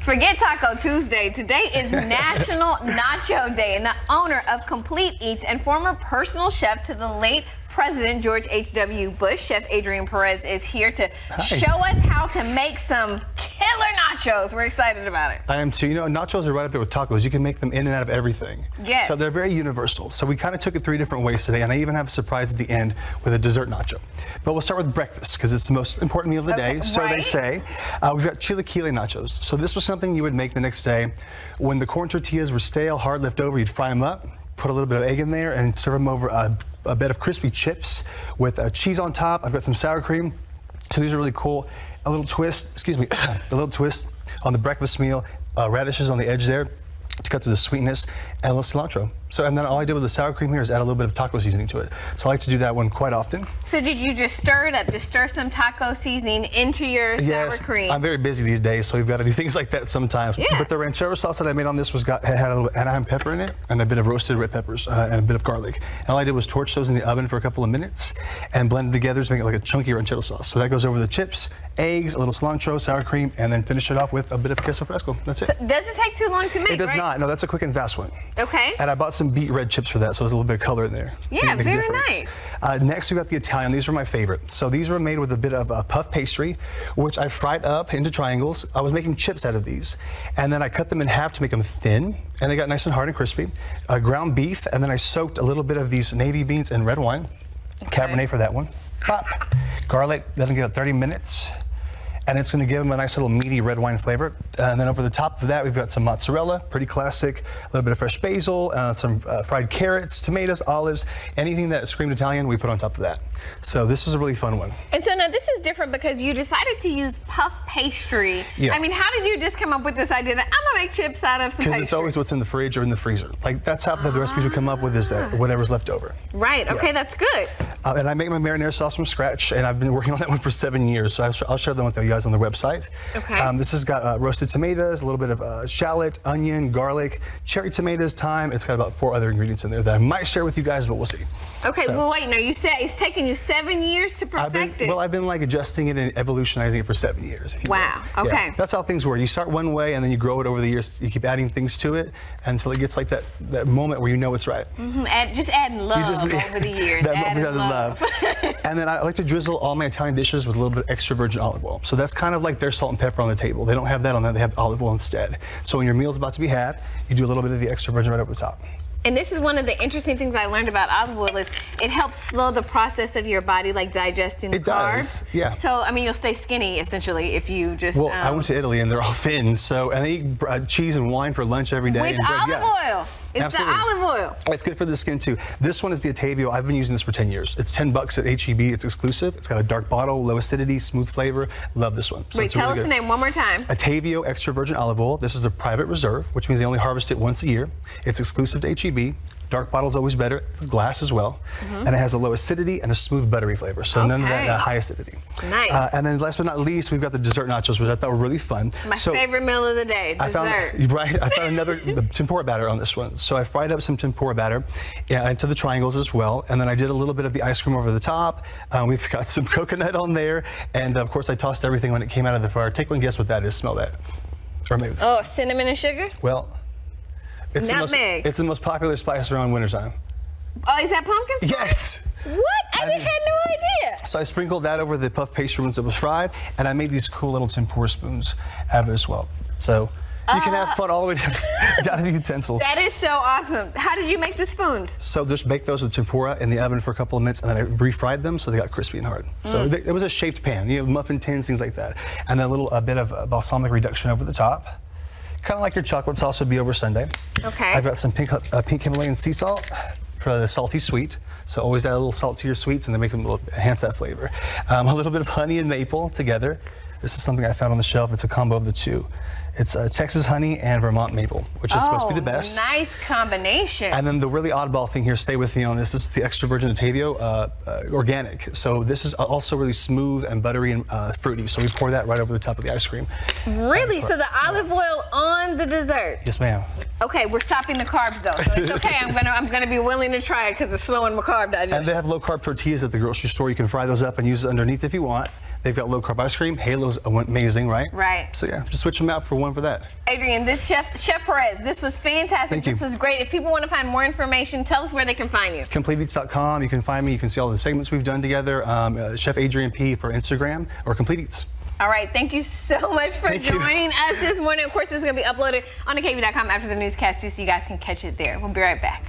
Forget Taco Tuesday. Today is National Nacho Day, and the owner of Complete Eats and former personal chef to the late President George H.W. Bush, Chef Adrian Perez, is here to show us how to make some killer nachos. We're excited about it. I am too. You know, nachos are right up there with tacos. You can make them in and out of everything. Yes. So they're very universal. So we kind of took it 3 different ways today, and I even have a surprise at the end with a dessert nacho. But we'll start with breakfast because it's the most important meal of the day. So they say. We've got Chilaquiles nachos. So this was something you would make the next day. When the corn tortillas were stale, hard left over, you'd fry them up, put a little bit of egg in there, and serve them over a bed of crispy chips with cheese on top. I've got some sour cream. So these are really cool. A little twist, excuse me, a little twist on the breakfast meal. Radishes on the edge there to cut through the sweetness, and a little cilantro. So, and then all I did with the sour cream here is add a little bit of taco seasoning to it. So I like to do that one quite often. So did you just stir it up, just stir some taco seasoning into your sour cream? I'm very busy these days, so we've got to do things like that sometimes. Yeah. But the ranchero sauce that I made on this had a little Anaheim pepper in it, and a bit of roasted red peppers, and a bit of garlic. And all I did was torch those in the oven for a couple of minutes, and blend them together to make it like a chunky ranchero sauce. So that goes over the chips, eggs, a little cilantro, sour cream, and then finish it off with a bit of queso fresco. That's it. So it doesn't take too long to make, It does not. No, that's a quick and fast one. Okay. And I bought some beet red chips for that, so there's a little bit of color in there. Yeah, very nice. Next, we got the Italian. These are my favorite. So these were made with a bit of puff pastry, which I fried up into triangles. I was making chips out of these, and then I cut them in half to make them thin, and they got nice and hard and crispy. Ground beef, and then I soaked a little bit of these navy beans in red wine. Okay. Cabernet for that one. Pop. Garlic, let them get 30 minutes. And it's going to give them a nice little meaty red wine flavor. And then over the top of that, we've got some mozzarella, pretty classic, a little bit of fresh basil, some fried carrots, tomatoes, olives, anything that screamed Italian, we put on top of that. So this was a really fun one. And so now this is different because you decided to use puff pastry. Yeah. I mean, how did you just come up with this idea that I'm going to make chips out of some pastry? Because it's always what's in the fridge or in the freezer. Like that's how the recipes we come up with is that whatever's left over. Right, okay, that's good. And I make my marinara sauce from scratch, and I've been working on that one for 7 years, so I'll share them with you guys on the website. Okay. This has got roasted tomatoes, a little bit of shallot, onion, garlic, cherry tomatoes, thyme. It's got about 4 other ingredients in there that I might share with you guys, but we'll see. Okay, so, well wait, now you said it's taken you 7 years to perfect it. Well, I've been like adjusting it and evolutionizing it for 7 years. If you wow, will. okay. Yeah, that's how things work. You start one way and then you grow it over the years. You keep adding things to it until it gets like that moment where you know it's right. Mm-hmm. Just adding love over the years. Adding love. And then I like to drizzle all my Italian dishes with a little bit of extra virgin olive oil. So that's kind of like their salt and pepper on the table. They don't have that on that, they have olive oil instead. So when your meal's about to be had, you do a little bit of the extra virgin right over the top. And this is one of the interesting things I learned about olive oil is it helps slow the process of your body, like digesting the carbs. It does, yeah. So, I mean, you'll stay skinny, essentially, if you just... Well, I went to Italy, and they're all thin, so, and they eat cheese and wine for lunch every day. With olive oil. It's absolutely. the olive oil. It's good for the skin, too. This one is the Attavio. I've been using this for 10 years. It's $10 at H-E-B. It's exclusive. It's got a dark bottle, low acidity, smooth flavor. Love this one. So wait, tell us the name one more time. Attavio extra virgin olive oil. This is a private reserve, which means they only harvest it once a year. It's exclusive to H-E-B. Dark bottle's always better, glass as well, and it has a low acidity and a smooth buttery flavor, so none of that high acidity. Nice. And then last but not least, we've got the dessert nachos, which I thought were really fun. My favorite meal of the day, dessert. I found another tempura batter on this one. So I fried up some tempura batter into the triangles as well, and then I did a little bit of the ice cream over the top. We've got some coconut on there, and of course I tossed everything when it came out of the fryer. Take one guess what that is, smell that. Or maybe this. Oh, cinnamon and sugar? Well, nutmeg. It's the most popular spice around wintertime. Oh, is that pumpkin spice? Yes. What? I had no idea. So I sprinkled that over the puff pastry once it was fried, and I made these cool little tempura spoons out of it as well. So you can have fun all the way down to the utensils. That is so awesome. How did you make the spoons? So just bake those with tempura in the oven for a couple of minutes, and then I refried them so they got crispy and hard. So it was a shaped pan, you know, muffin tins, things like that. And then a bit of balsamic reduction over the top. Kind of like your chocolate sauce would be over Sunday. Okay. I've got some pink Himalayan sea salt for the salty sweet. So always add a little salt to your sweets and they make them enhance that flavor. A little bit of honey and maple together. This is something I found on the shelf. It's a combo of the two. It's Texas honey and Vermont maple, which is supposed to be the best. Nice combination. And then the really oddball thing here, stay with me on this, is the extra virgin Attavio organic. So this is also really smooth and buttery and fruity. So we pour that right over the top of the ice cream. Really? So the olive oil on the dessert? Yes, ma'am. Okay, we're stopping the carbs though, so it's okay. I'm gonna be willing to try it because it's slowing my carb digestion. And they have low carb tortillas at the grocery store. You can fry those up and use it underneath if you want. They've got low carb ice cream. Halo's amazing, right? Right. So yeah, just switch them out for one for that. Adrian, this Chef Perez, this was fantastic. Thank you. This was great. If people want to find more information, tell us where they can find you. CompleteEats.com. You can find me. You can see all the segments we've done together. Chef Adrian P for Instagram or Complete Eats. All right, thank you so much for joining us this morning. Of course, this is going to be uploaded on KVUE.com after the newscast too, so you guys can catch it there. We'll be right back.